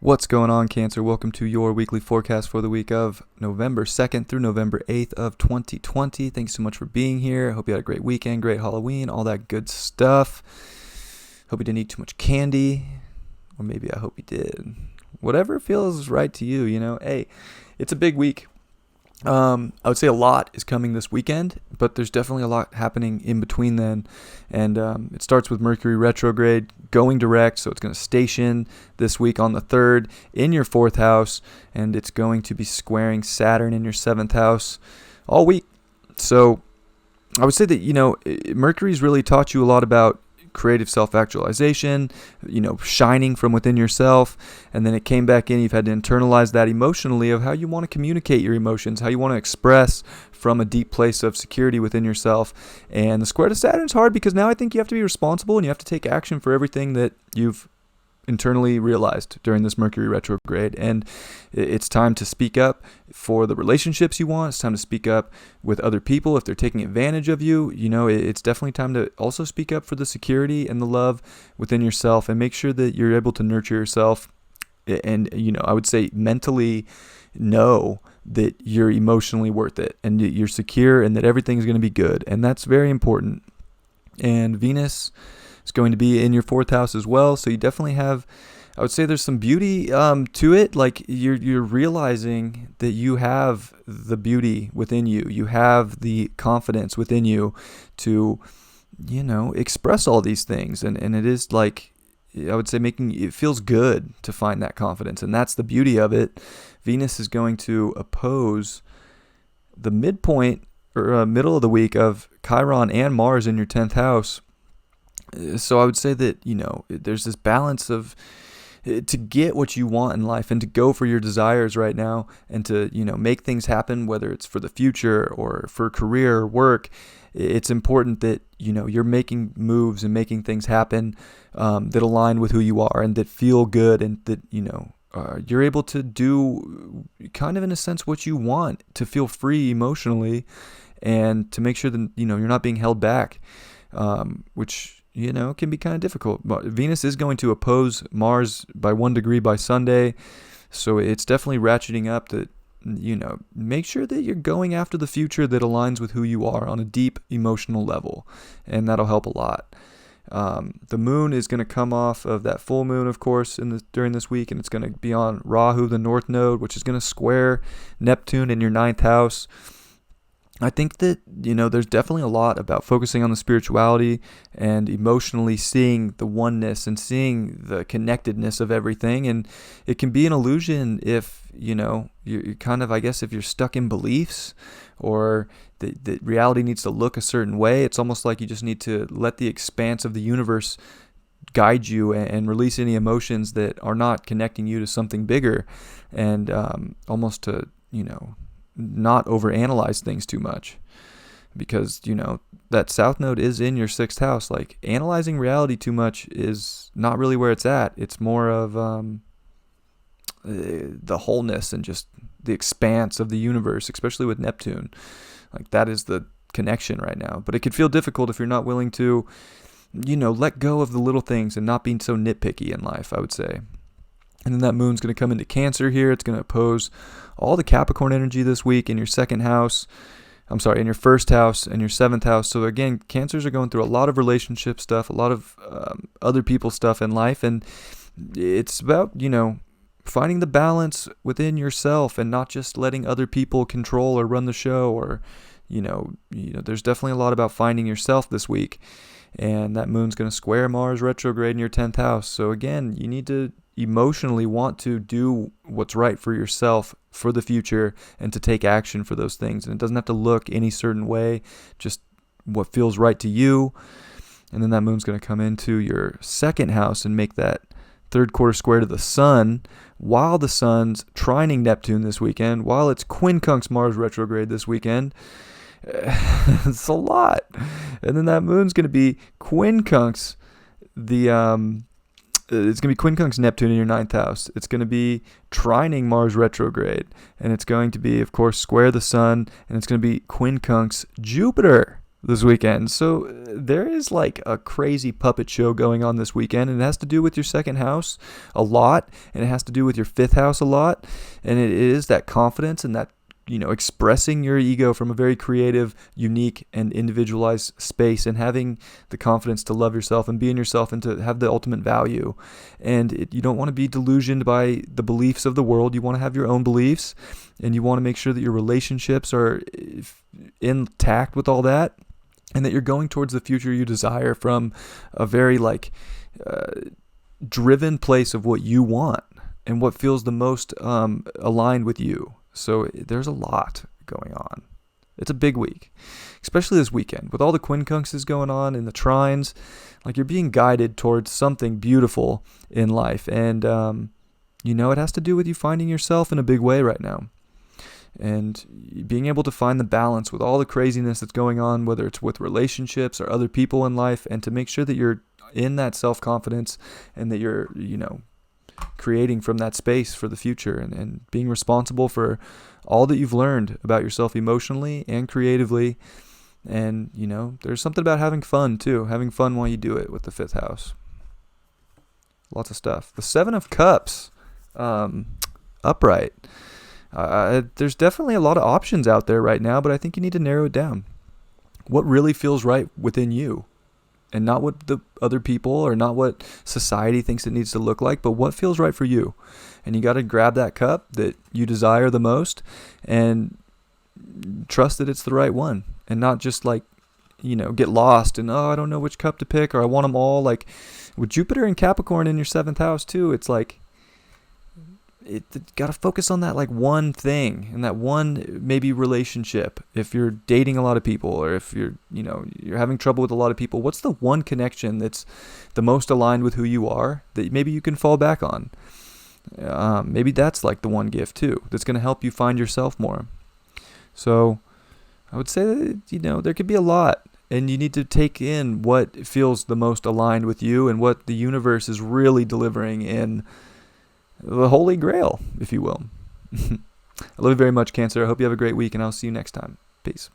What's going on, Cancer? Welcome to your weekly forecast for the week of November 2nd through November 8th of 2020. Thanks so much for being here. I hope you had a great weekend, great Halloween, all that good stuff. Hope you didn't eat too much candy, or maybe I hope you did. Whatever feels right to you, Hey, it's a big week. I would say a lot is coming this weekend, but there's definitely a lot happening in between then. And it starts with Mercury retrograde going direct, so it's going to station this week on the 3rd in your 4th house, and it's going to be squaring Saturn in your 7th house all week. So I would say that, Mercury's really taught you a lot about creative self-actualization, shining from within yourself, and then it came back in. You've had to internalize that emotionally of how you want to communicate your emotions, how you want to express from a deep place of security within yourself. And the square to Saturn is hard because now I think you have to be responsible and you have to take action for everything that you've internally realized during this Mercury retrograde. And it's time to speak up for the relationships you want. It's time to speak up with other people if they're taking advantage of you. It's definitely time to also speak up for the security and the love within yourself, and make sure that you're able to nurture yourself. And I would say mentally know that you're emotionally worth it and that you're secure and that everything's going to be good. And that's very important. And Venus, it's going to be in your 4th house as well, so you definitely have, I would say there's some beauty to it. Like you're realizing that you have the beauty within you. You have the confidence within you to, express all these things. And it is like, I would say it feels good to find that confidence. And that's the beauty of it. Venus is going to oppose the midpoint or middle of the week of Chiron and Mars in your 10th house. So I would say that, there's this balance of to get what you want in life and to go for your desires right now and to, make things happen, whether it's for the future or for career or work. It's important that, you're making moves and making things happen that align with who you are and that feel good, and that, you're able to do kind of in a sense what you want, to feel free emotionally and to make sure that, you're not being held back, which can be kind of difficult. But Venus is going to oppose Mars by 1 degree by Sunday. So it's definitely ratcheting up that, make sure that you're going after the future that aligns with who you are on a deep emotional level. And that'll help a lot. The moon is going to come off of that full moon, of course, during this week. And it's going to be on Rahu, the north node, which is going to square Neptune in your 9th house. I think that, there's definitely a lot about focusing on the spirituality and emotionally seeing the oneness and seeing the connectedness of everything. And it can be an illusion if, you're kind of, I guess, if you're stuck in beliefs or that reality needs to look a certain way. It's almost like you just need to let the expanse of the universe guide you and release any emotions that are not connecting you to something bigger, and almost to, not overanalyze things too much, because that south node is in your 6th house. Like, analyzing reality too much is not really where it's at. It's more of the wholeness and just the expanse of the universe, especially with Neptune. Like, that is the connection right now. But it could feel difficult if you're not willing to let go of the little things and not being so nitpicky in life, I would say. And then that moon's going to come into Cancer here. It's going to oppose all the Capricorn energy this week in your 2nd house. In your 1st house and your 7th house. So again, Cancers are going through a lot of relationship stuff, a lot of other people's stuff in life. And it's about, finding the balance within yourself and not just letting other people control or run the show. Or, there's definitely a lot about finding yourself this week. And that moon's going to square Mars retrograde in your 10th house. So again, you need to emotionally want to do what's right for yourself for the future and to take action for those things. And it doesn't have to look any certain way, just what feels right to you. And then that moon's going to come into your 2nd house and make that 3rd quarter square to the sun, while the sun's trining Neptune this weekend, while it's quincunx Mars retrograde this weekend. It's a lot. And then that moon's going to be quincunx it's going to be quincunx Neptune in your 9th house. It's going to be trining Mars retrograde. And it's going to be, of course, square the sun. And it's going to be quincunx Jupiter this weekend. So there is like a crazy puppet show going on this weekend, and it has to do with your second house a lot, and it has to do with your fifth house a lot, and it is that confidence and that, expressing your ego from a very creative, unique, and individualized space, and having the confidence to love yourself and be in yourself and to have the ultimate value. And you don't want to be delusioned by the beliefs of the world. You want to have your own beliefs, and you want to make sure that your relationships are intact with all that, and that you're going towards the future you desire from a very driven place of what you want and what feels the most aligned with you. So there's a lot going on. It's a big week, especially this weekend with all the quincunxes going on and the trines. Like, you're being guided towards something beautiful in life, and it has to do with you finding yourself in a big way right now, and being able to find the balance with all the craziness that's going on, whether it's with relationships or other people in life, and to make sure that you're in that self-confidence and that you're, creating from that space for the future, and being responsible for all that you've learned about yourself emotionally and creatively. And, there's something about having fun too, having fun while you do it with the fifth house. Lots of stuff. The Seven of Cups, upright. There's definitely a lot of options out there right now, but I think you need to narrow it down. What really feels right within you, and not what the other people or not what society thinks it needs to look like, but what feels right for you. And you got to grab that cup that you desire the most and trust that it's the right one, and not just get lost and, I don't know which cup to pick, or I want them all. Like with Jupiter and Capricorn in your seventh house too, it's like, it got to focus on that one thing, and that one maybe relationship. If you're dating a lot of people, or if you're having trouble with a lot of people, what's the one connection that's the most aligned with who you are that maybe you can fall back on? Maybe that's the one gift too that's going to help you find yourself more. So I would say that there could be a lot, and you need to take in what feels the most aligned with you and what the universe is really delivering in the Holy Grail, if you will. I love you very much, Cancer. I hope you have a great week, and I'll see you next time. Peace.